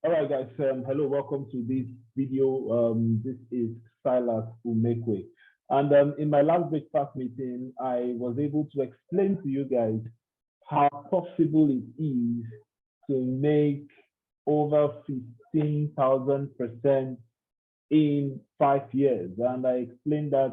All right, guys. Hello, welcome to this video. This is Silas Umekwe. And in my last breakfast meeting, I was able to explain to you guys how possible it is to make over 15,000% in 5 years. And I explained that,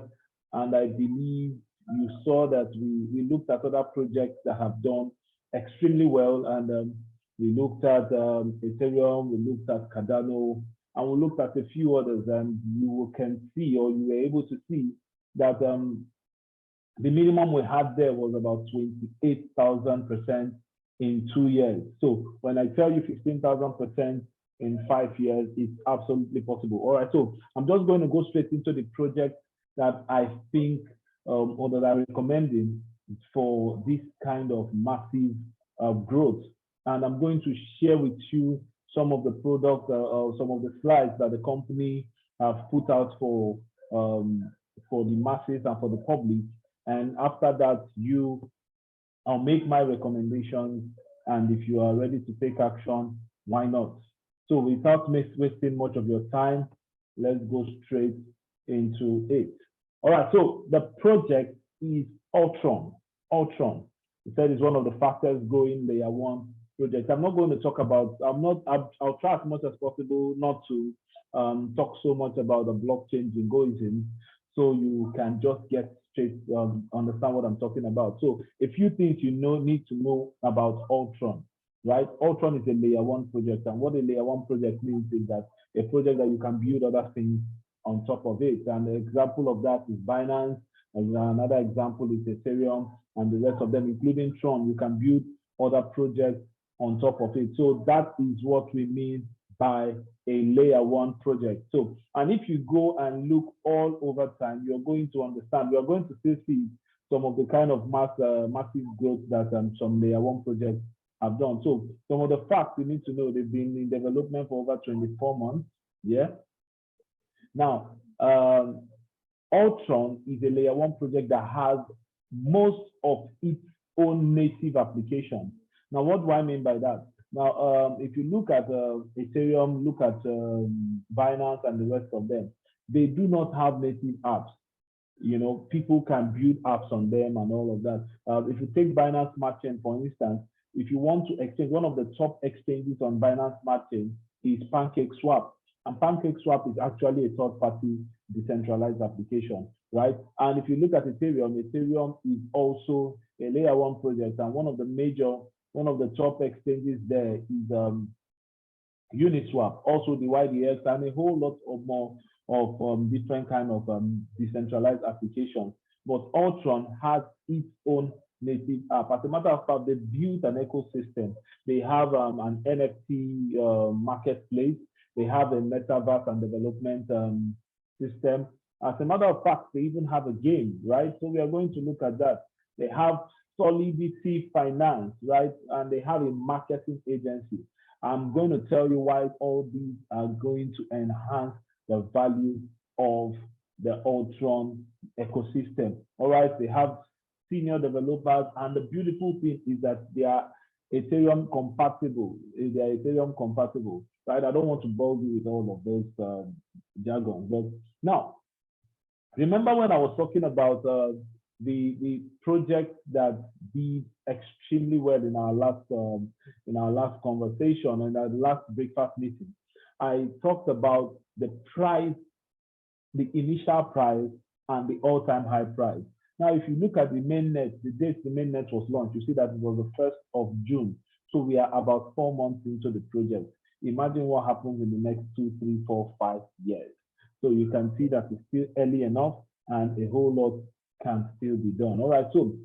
and I believe you saw that we looked at other projects that have done extremely well. And we looked at Ethereum, we looked at Cardano, and we looked at a few others. And you can see, or you were able to see, that the minimum we had there was about 28,000% in 2 years. So when I tell you 15,000% in 5 years, it's absolutely possible. All right, so I'm just going to go straight into the project that I think or that I'm recommending for this kind of massive growth. And I'm going to share with you some of the products, some of the slides that the company have put out for the masses and for the public. And after that, I'll make my recommendations. And if you are ready to take action, why not? So without wasting much of your time, let's go straight into it. All right, so the project is Ultron. Ultron. It said it's one of the fastest growing layer one projects. I'm not going to talk about, I'll try as much as possible not to talk so much about the blockchain jingoism, so you can just get straight, understand what I'm talking about. So a few things you need to know about Ultron, right? Ultron is a layer one project, and what a layer one project means is that a project that you can build other things on top of it. And an example of that is Binance, and another example is Ethereum, and the rest of them, including Tron. You can build other projects on top of it. So that is what we mean by a layer one project. So, and if you go and look all over time, you're going to understand, you're going to still see some of the kind of massive growth that some layer one projects have done. So some of the facts you need to know, they've been in development for over 24 months. Yeah. Now, Ultron is a layer one project that has most of its own native applications. Now, what do I mean by that? Now, if you look at Ethereum, look at Binance and the rest of them, they do not have native apps. You know, people can build apps on them and all of that. If you take Binance Smart Chain, for instance, if you want to exchange, one of the top exchanges on Binance Smart Chain is PancakeSwap. And PancakeSwap is actually a third-party decentralized application, right? And if you look at Ethereum, Ethereum is also a layer one project, and one of the top exchanges there is Uniswap, also the YDX, and a whole lot of more of different kind of decentralized applications. But Ultron has its own native app. As a matter of fact, they built an ecosystem. They have an NFT marketplace. They have a metaverse and development system. As a matter of fact, they even have a game, right? So we are going to look at that. They have Solidity Finance, right? And they have a marketing agency. I'm going to tell you why all these are going to enhance the value of the Ultron ecosystem. All right, they have senior developers, and the beautiful thing is that they are Ethereum compatible. They are Ethereum compatible, right? I don't want to bore you with all of those jargon, but now, remember when I was talking about the project that did extremely well in our last conversation and our last breakfast meeting? I talked about the price, the initial price, and the all-time high price. Now, if you look at the mainnet, the date the mainnet was launched, you see that it was the 1st of June. So we are about 4 months into the project. Imagine what happens in the next 2, 3, 4, 5 years. So you can see that it's still early enough, and a whole lot can still be done. All right, so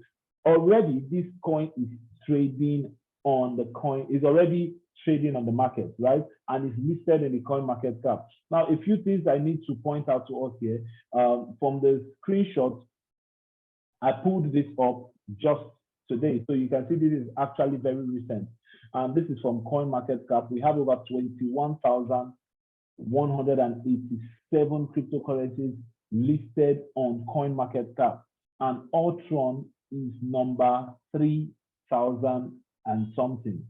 already this coin is trading on the coin, is already trading on the market, right? And it's listed in the coin market cap. Now, a few things I need to point out to us here. From the screenshot, I pulled this up just today. So you can see this is actually very recent. And this is from coin market cap. We have over 21,187 cryptocurrencies listed on coin market cap, and Ultron is number 3,000 and something.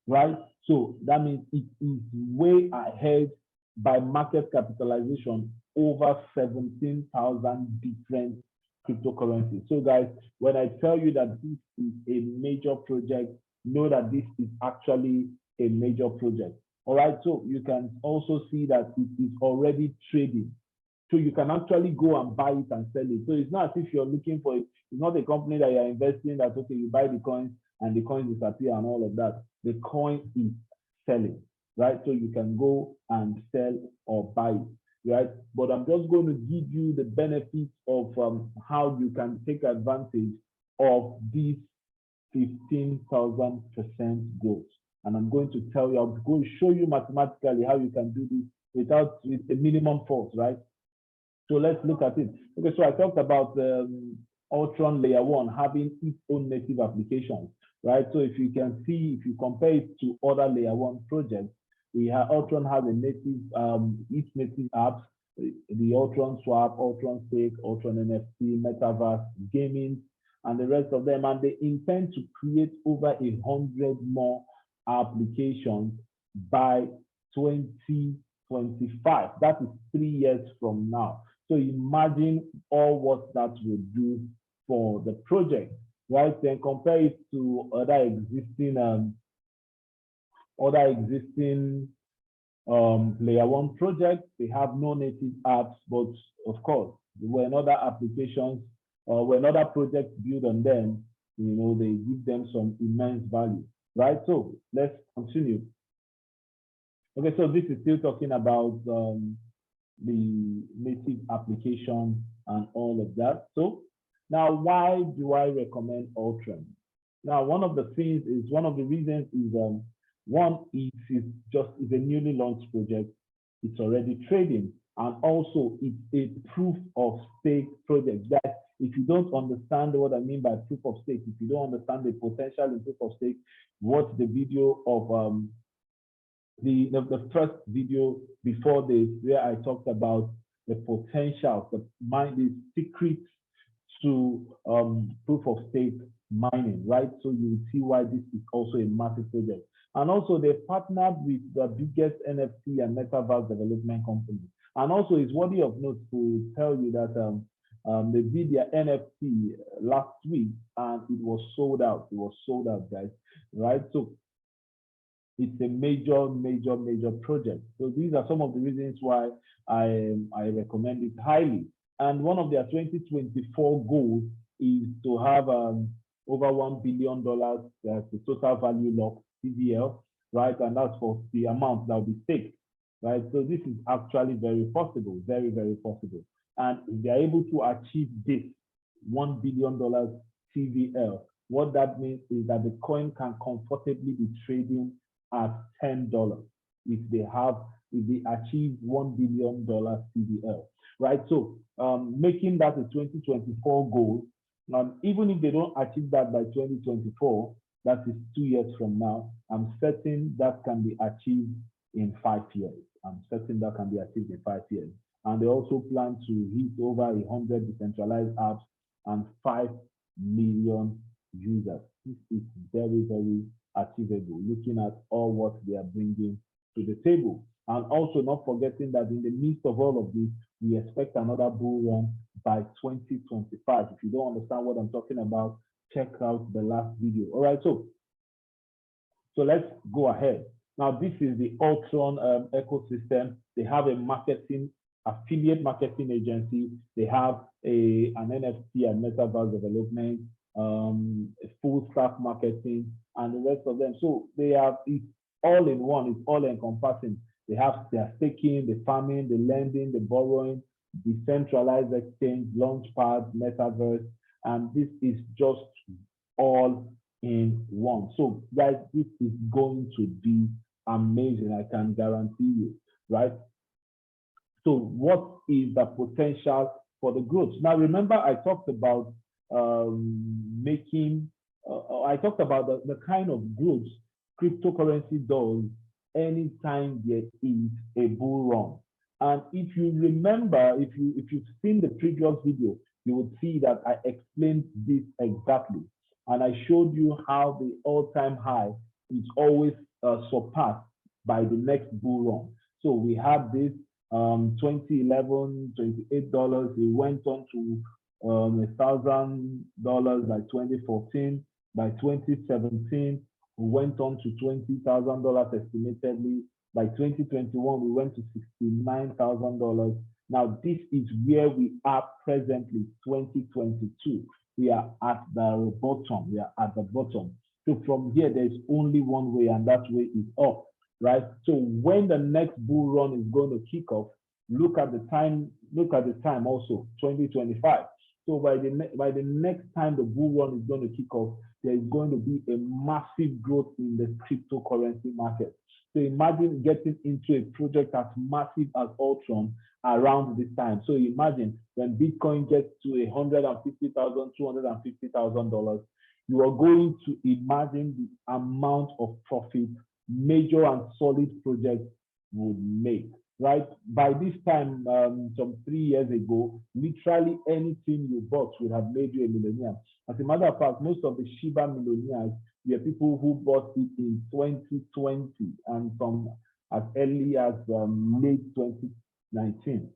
right? So that means it is way ahead by market capitalization over 17,000 different cryptocurrencies. So guys, when I tell you that this is a major project, know that this is actually a major project. All right, so you can also see that it is already trading. So you can actually go and buy it and sell it. So it's not as if you're looking for it. It's not a company that you're investing in that, okay, you buy the coins and the coins disappear and all of that. The coin is selling, right? So you can go and sell or buy it, right? But I'm just going to give you the benefits of how you can take advantage of this 15,000% growth. And I'm going to tell you, I'm going to show you mathematically how you can do this with a minimum force, right? So let's look at it. Okay, so I talked about Ultron Layer 1 having its own native applications, right? So if you can see, if you compare it to other Layer 1 projects, Ultron has a native, its native apps, the Ultron Swap, Ultron Stake, Ultron NFT, Metaverse, gaming, and the rest of them. And they intend to create over 100 more applications by 2025. That is 3 years from now. So imagine all what that will do for the project, right? Then compare it to other existing Layer 1 projects. They have no native apps, but of course, when other applications or when other projects build on them, you know, they give them some immense value, right? So let's continue. Okay, so this is still talking about the native application and all of that. So now, why do I recommend Ultron? Now, one of the reasons is one, it is a newly launched project. It's already trading, and also it's a proof of stake project. That if you don't understand what I mean by proof of stake, if you don't understand the potential in proof of stake, watch the video of the first video before this, where I talked about the potential, the secrets to proof of stake mining, right? So you will see why this is also a massive project. And also they partnered with the biggest NFT and metaverse development company. And also it's worthy of note to tell you that they did their NFT last week and it was sold out. It was sold out, guys, right? So it's a major, major, major project. So these are some of the reasons why I recommend it highly. And one of their 2024 goals is to have over $1 billion as the total value locked CVL, right? And that's for the amount that will be staked, right? So this is actually very possible, very, very possible. And if they're able to achieve this $1 billion CVL, what that means is that the coin can comfortably be trading at $10 if they achieve $1 billion CVL, right? So making that a 2024 goal, even if they don't achieve that by 2024, that is 2 years from now, I'm certain that can be achieved in 5 years. I'm certain that can be achieved in 5 years. And they also plan to hit over 100 decentralized apps and 5 million users. This is very, very achievable, looking at all what they are bringing to the table. And also not forgetting that in the midst of all of this, we expect another bull run by 2025. If you don't understand what I'm talking about, check out the last video. All right, so let's go ahead. Now, this is the Ultron ecosystem. They have a affiliate marketing agency. They have an NFT and metaverse development, a full stack marketing, and the rest of them. So it's all in one, it's all encompassing. They have their staking, the farming, the lending, the borrowing, decentralized exchange, launchpad, metaverse, and this is just all in one. So guys, this is going to be amazing, I can guarantee you, right? So what is the potential for the growth? Now remember, I talked about I talked about the kind of growth cryptocurrency does anytime there is a bull run. And if you remember, if you've seen the previous video, you would see that I explained this exactly. And I showed you how the all-time high is always surpassed by the next bull run. So we had this 2011, $28. It went on to $1,000 by 2014. By 2017, we went on to $20,000 estimatedly. By 2021, we went to $69,000. Now, this is where we are presently, 2022. We are at the bottom. We are at the bottom. So from here, there's only one way, and that way is up, right? So when the next bull run is going to kick off, look at the time also, 2025. So by the next time the bull run is going to kick off, there is going to be a massive growth in the cryptocurrency market. So imagine getting into a project as massive as Ultron around this time. So imagine when Bitcoin gets to $150,000, $250,000, you are going to imagine the amount of profit major and solid projects would make, right? By this time, some 3 years ago, literally anything you bought would have made you a millionaire. As a matter of fact, most of the Shiba millionaires were people who bought it in 2020 and from as early as late 2019,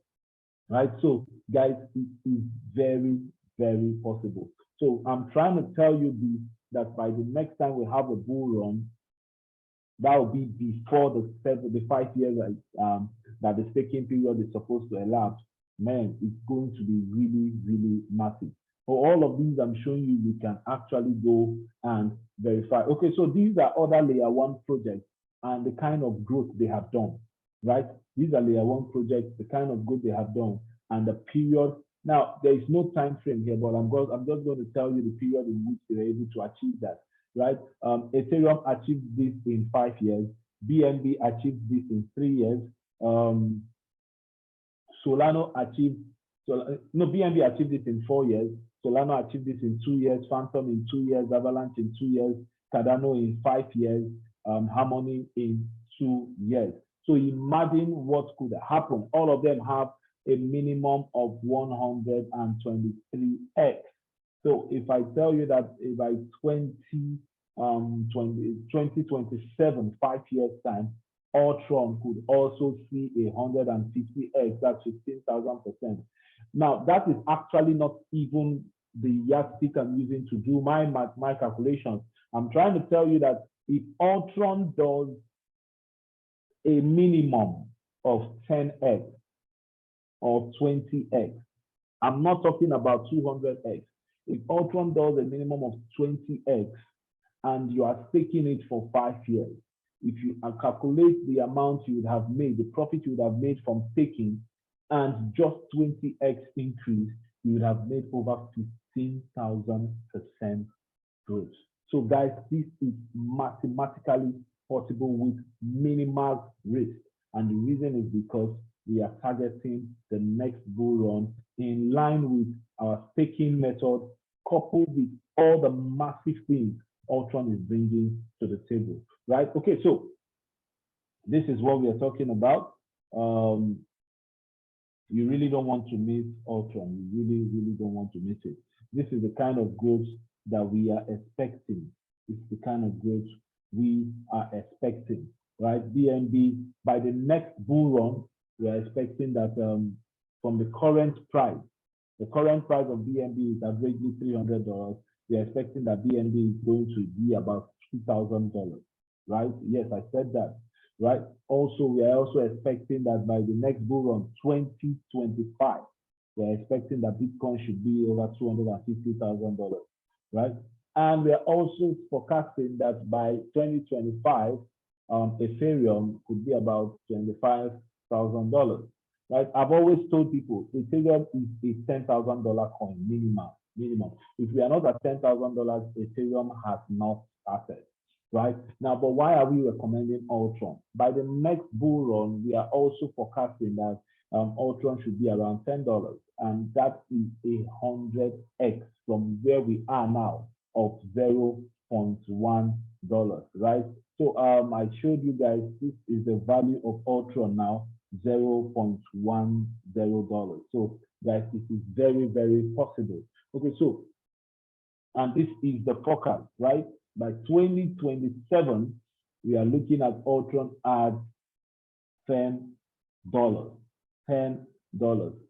right? So guys, it is very, very possible. So I'm trying to tell you this, that by the next time we have a bull run, that will be before the 5 years that the staking period is supposed to elapse. Man, it's going to be really, really massive. For all of these I'm showing you, you can actually go and verify. Okay, so these are other layer 1 projects and the kind of growth they have done, right? These are layer 1 projects, the kind of growth they have done and the period. Now, there is no time frame here, but I'm just going to tell you the period in which they were able to achieve that, right? Ethereum achieved this in 5 years. BNB achieved this in 3 years. BNB achieved this in 4 years. Solano achieved this in 2 years. Phantom in 2 years. Avalanche in 2 years. Cardano in 5 years. Harmony in 2 years. So imagine what could happen. All of them have a minimum of 123x. So if I tell you that by 2027, 5 years time, Ultron could also see 150x, that's 15,000%. Now, that is actually not even the yardstick I'm using to do my calculations. I'm trying to tell you that if Ultron does a minimum of 10x or 20x, I'm not talking about 200x. If Ultron does a minimum of 20x and you are staking it for 5 years, if you calculate the amount you would have made, the profit you would have made from staking, and just 20x increase, you would have made over 15,000% growth. So guys, this is mathematically possible with minimal risk. And the reason is because we are targeting the next bull run in line with our staking method, coupled with all the massive things Ultron is bringing to the table, right? Okay, so this is what we are talking about. You really don't want to miss Ultron. You really, really don't want to miss it. This is the kind of growth that we are expecting. It's the kind of growth we are expecting, right? BNB, by the next bull run, we are expecting that from the current price of BNB is averagely $300. We are expecting that BNB is going to be about $2,000, right? Yes, I said that, right? Also, we are also expecting that by the next bull run, 2025, we are expecting that Bitcoin should be over $250,000, right? And we are also forecasting that by 2025, Ethereum could be about $25,000, right? I've always told people Ethereum is a $10,000 coin minimum. If we are not at $10,000, Ethereum has not started, right? Now, but why are we recommending Ultron? By the next bull run, we are also forecasting that Ultron should be around $10, and that is 100x from where we are now of $0.1, right? So I showed you guys this is the value of Ultron now, $0.10. So guys, this is very, very possible. Okay, so, and this is the forecast, right? By 2027, we are looking at Ultron at $10. $10.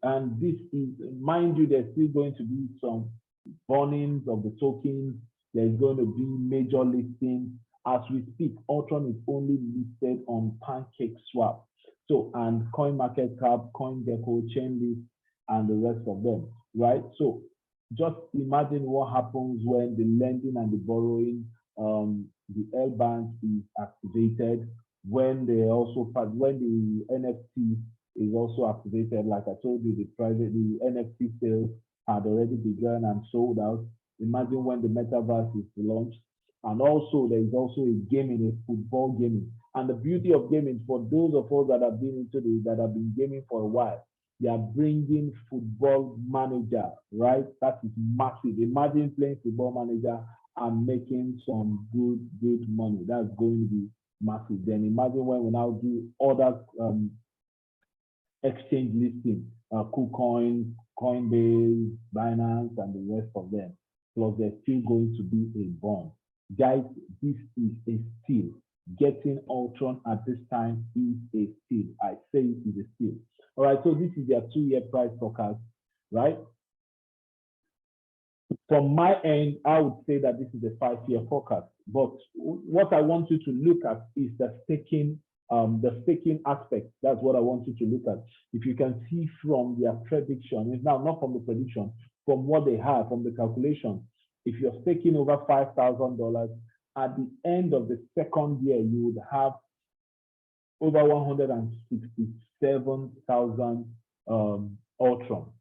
And this is, mind you, there's still going to be some burnings of the tokens. There's going to be major listings. As we speak, Ultron is only listed on PancakeSwap. So, and CoinMarketCap, CoinGecko, Chainlist, and the rest of them, right? So just imagine what happens when the lending and the borrowing, the L bank is activated, when the NFT is also activated. Like I told you, the NFT sales had already begun and sold out. Imagine when the metaverse is launched. And also, there is also a gaming, a football gaming. And the beauty of gaming, for those of us that have been into this, that have been gaming for a while, they are bringing Football Manager, right? That is massive. Imagine playing Football Manager and making some good money. That's going to be massive. Then imagine when we now do other exchange listing, KuCoin, Coinbase, Binance, and the rest of them. Plus, there's still going to be a bond. Guys, this is a steal. Getting Ultron at this time is a steal. I say it is a steal. All right, so this is their 2-year price forecast, right? From my end, I would say that this is a 5-year forecast. But what I want you to look at is the staking aspect. That's what I want you to look at. If you can see from their prediction, it's now not from the prediction, from what they have, from the calculation. If you're staking over $5,000, at the end of the second year, you would have over 167,000 Ultron.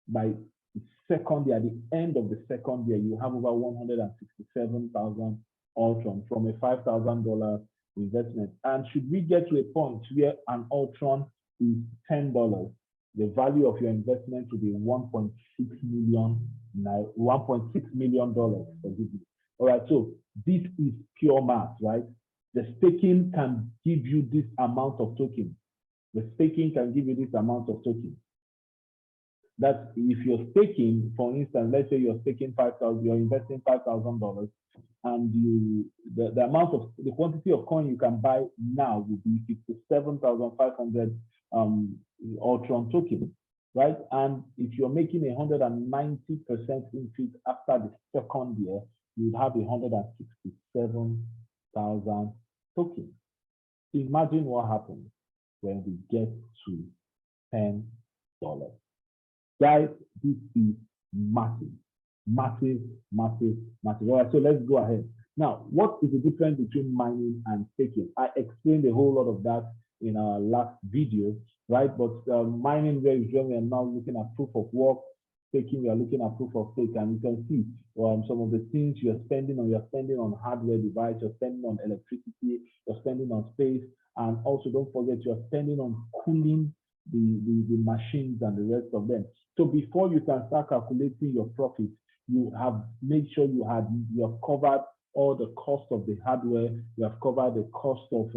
By the second year, at the end of the second year, you have over 167,000 Ultron from a $5,000 investment. And should we get to a point where an Ultron is $10, the value of your investment will be $1.6 million. All right, so this is pure math, right? The staking can give you this amount of token. The staking can give you this amount of token. That if you're staking, for instance, let's say you're staking $5,000, you're investing $5,000, and the quantity of coin you can buy now would be 57,500 Ultron tokens, right? And if you're making 190% increase after the second year, you'd have 167,000 tokens. Imagine what happens when we get to $10. Guys, this is massive. All right, so let's go ahead. Now, what is the difference between mining and staking? I explained a whole lot of that in our last video, right? But mining, where we are now looking at proof of work. Staking, we are looking at proof of stake, and you can see some of the things you're spending on. You're spending on hardware device, you're spending on electricity, you're spending on space, and also don't forget you're spending on cooling the machines and the rest of them. So before you can start calculating your profit, you have made sure you have covered all the cost of the hardware, you have covered the cost of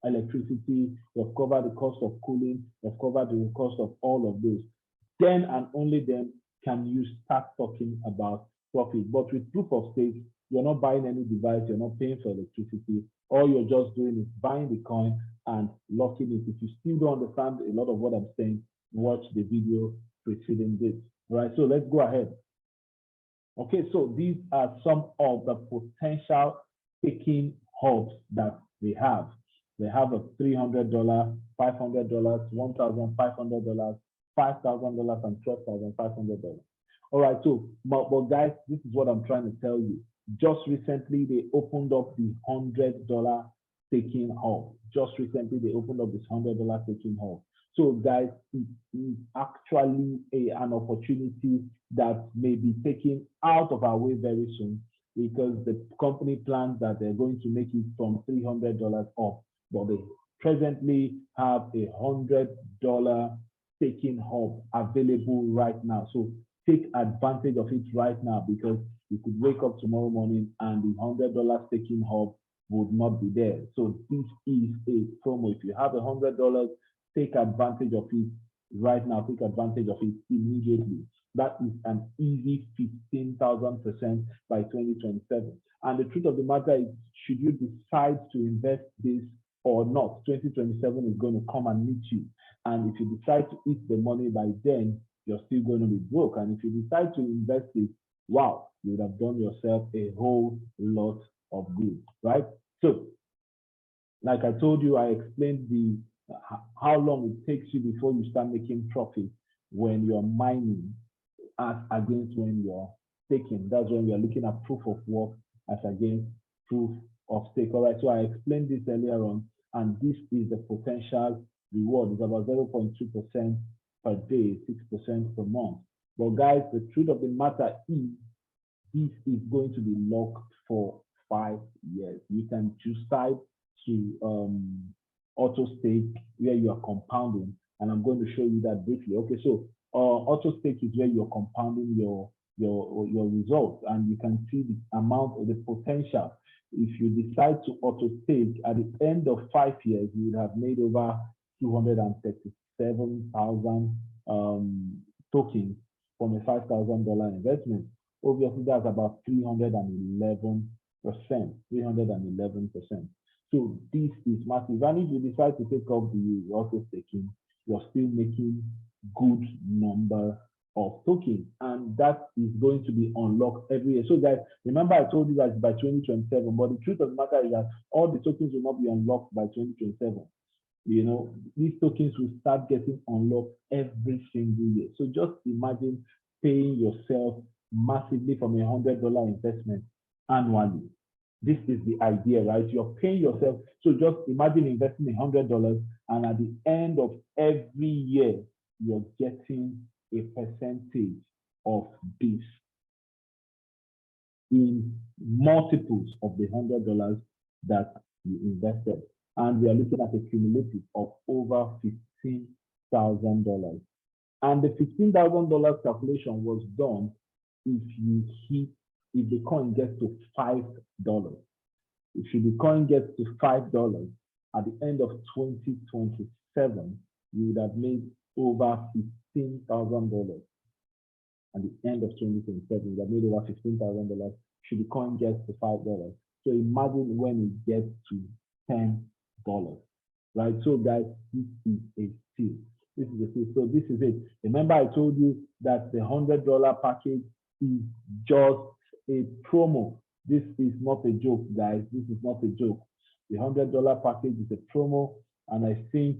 electricity, you have covered the cost of cooling, you have covered the cost of all of those. Then and only then can you start talking about profit. But with proof of stake, you're not buying any device, you're not paying for electricity. All you're just doing is buying the coin and locking it. If you still don't understand a lot of what I'm saying, watch the video preceding this. All right, so let's go ahead. Okay, so these are some of the potential staking hubs that they have. They have a $300, $500, $1,500, $5,000, and $12,500. All right, so, but guys, this is what I'm trying to tell you. Just recently, they opened up the $100 staking hub. Just recently, they opened up this $100 staking hub. So, guys, it is actually an opportunity that may be taken out of our way very soon, because the company plans that they're going to make it from $300 up. But they presently have a $100 staking hub available right now. So take advantage of it right now, because you could wake up tomorrow morning and the $100 staking hub would not be there. So this is a promo. If you have $100, take advantage of it right now. Take advantage of it immediately. That is an easy 15,000% by 2027. And the truth of the matter is, should you decide to invest this or not, 2027 is going to come and meet you. And if you decide to eat the money by then, you're still going to be broke. And if you decide to invest it, wow, you would have done yourself a whole lot of good, right? So, like I told you, I explained how long it takes you before you start making profit when you're mining as against when you're staking. That's when we are looking at proof of work as against proof of stake. All right, so I explained this earlier on, and this is the potential reward. It's about 0.2% per day, 6% per month. But guys, the truth of the matter is, this is going to be locked for 5 years. You can choose side to auto stake where you are compounding, and I'm going to show you that briefly. Okay, so auto stake is where you're compounding your results, and you can see the amount of the potential. If you decide to auto stake at the end of 5 years, you would have made over 237,000 tokens from a $5,000 investment. Obviously, that's about 311%. 311%. So this is massive. And if you decide to take up the auto staking, you're still making good number of tokens, and that is going to be unlocked every year. So guys, remember I told you that by 2027, but the truth of the matter is that all the tokens will not be unlocked by 2027. You know, these tokens will start getting unlocked every single year. So just imagine paying yourself massively from $100 investment annually. This is the idea, right? You're paying yourself. So just imagine investing $100, and at the end of every year, you're getting a percentage of this in multiples of the $100 that you invested. And we are looking at a cumulative of over $15,000. And the $15,000 calculation was done if the coin gets to $5. If the coin gets to $5 at the end of 2027, you would have made over $15,000. At the end of 2027, you would have made over $15,000 should the coin get to $5. So imagine when it gets to $10, right? So guys, this is a steal. This is a steal. So this is it. Remember, I told you that the $100 package is just a promo. This is not a joke, guys. This is not a joke. The $100 package is a promo, and I think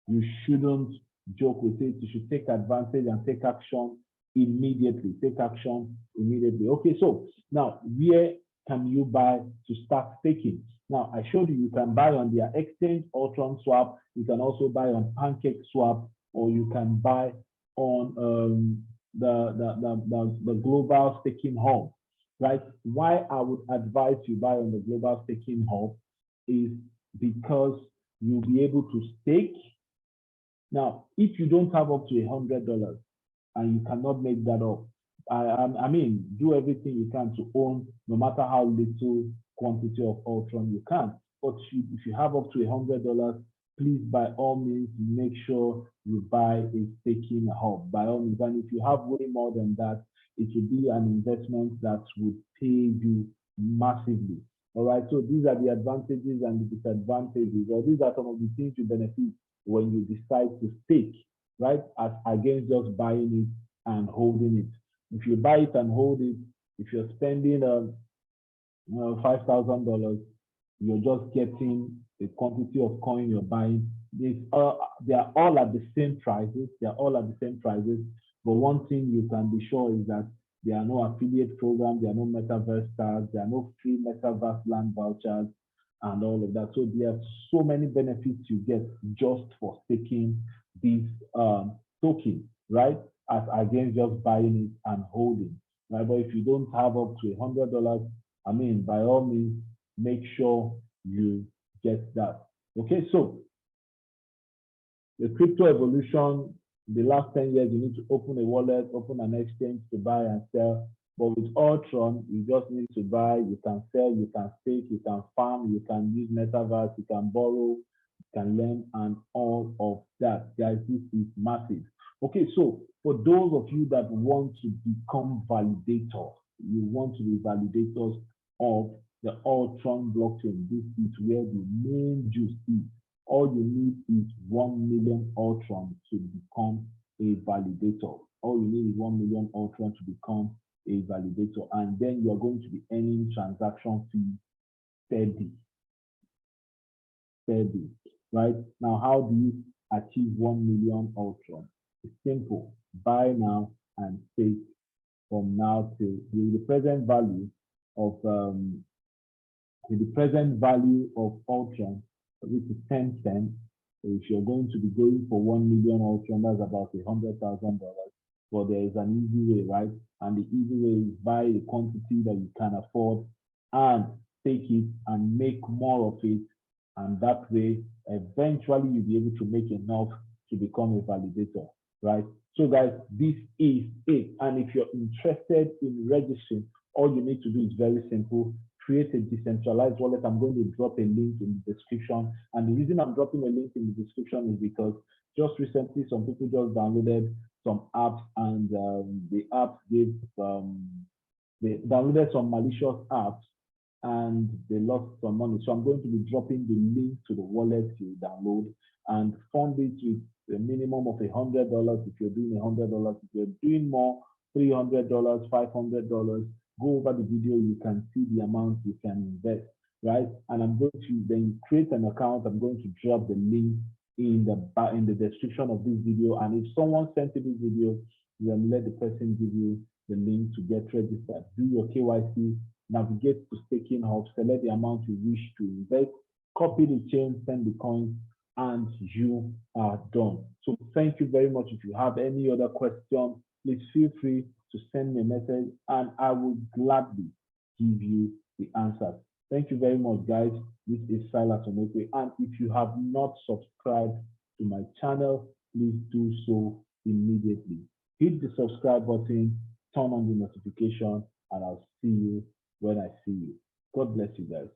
you shouldn't joke with it. You should take advantage and take action immediately. Take action immediately. Okay, so now where can you buy to start staking? Now, I showed you can buy on their exchange, Ultron Swap. You can also buy on Pancake Swap, or you can buy on the global staking hub, right? Why I would advise you buy on the global staking hub is because you'll be able to stake. Now, if you don't have up to $100 and you cannot make that up, I mean, do everything you can to own no matter how little quantity of Ultron you can. But if you have up to $100, please, by all means, make sure you buy a staking hub. By all means, and if you have way more than that, it will be an investment that would pay you massively. All right, so these are the advantages and the disadvantages, or these are some of the things you benefit when you decide to stake, right? As against just buying it and holding it. If you buy it and hold it, if you're spending $5,000, you're just getting the quantity of coin you're buying. They are all at the same prices. They are all at the same prices. But one thing you can be sure is that there are no affiliate programs, there are no metaverse stars, there are no free metaverse land vouchers, and all of that. So there are so many benefits you get just for staking these tokens, right? As against just buying it and holding. Right? But if you don't have up to $100, I mean, by all means, make sure you get that. Okay, so the crypto evolution, the last 10 years, you need to open a wallet, open an exchange to buy and sell. But with Ultron, you just need to buy, you can sell, you can stake, you can farm, you can use metaverse, you can borrow, you can lend, and all of that. Guys, this is massive. Okay, so for those of you that want to become validator, you want to be validators of the Ultron blockchain. This is where the main juice is. All you need is 1 million Ultron to become a validator. All you need is 1 million Ultron to become a validator, and then you are going to be earning transaction fees steady. Right? Now, how do you achieve 1 million Ultron? It's simple. Buy now and stake from now till the present value of Ultron, which is 10 cents. So if you're going to be going for 1 million Ultron, that's about $100,000. But there is an easy way, right? And the easy way is buy a quantity that you can afford and take it and make more of it. And that way, eventually you'll be able to make enough to become a validator, right? So guys, this is it. And if you're interested in registering, all you need to do is very simple. Create a decentralized wallet. I'm going to drop a link in the description. And the reason I'm dropping a link in the description is because just recently, some people just downloaded some apps, and the apps they downloaded some malicious apps and they lost some money. So I'm going to be dropping the link to the wallet you download and fund it with a minimum of $100 if you're doing $100. If you're doing more, $300, $500, go over the video, you can see the amount you can invest, right? And I'm going to then create an account. I'm going to drop the link in the description of this video. And if someone sent you this video, then let the person give you the link to get registered. Do your KYC, navigate to staking hub, select the amount you wish to invest, copy the chain, send the coins, and you are done. So thank you very much. If you have any other question, please feel free to send me a message and I will gladly give you the answers. Thank you very much, guys. This is Silas Onekwe. And if you have not subscribed to my channel, please do so immediately. Hit the subscribe button, turn on the notification, and I'll see you when I see you. God bless you guys.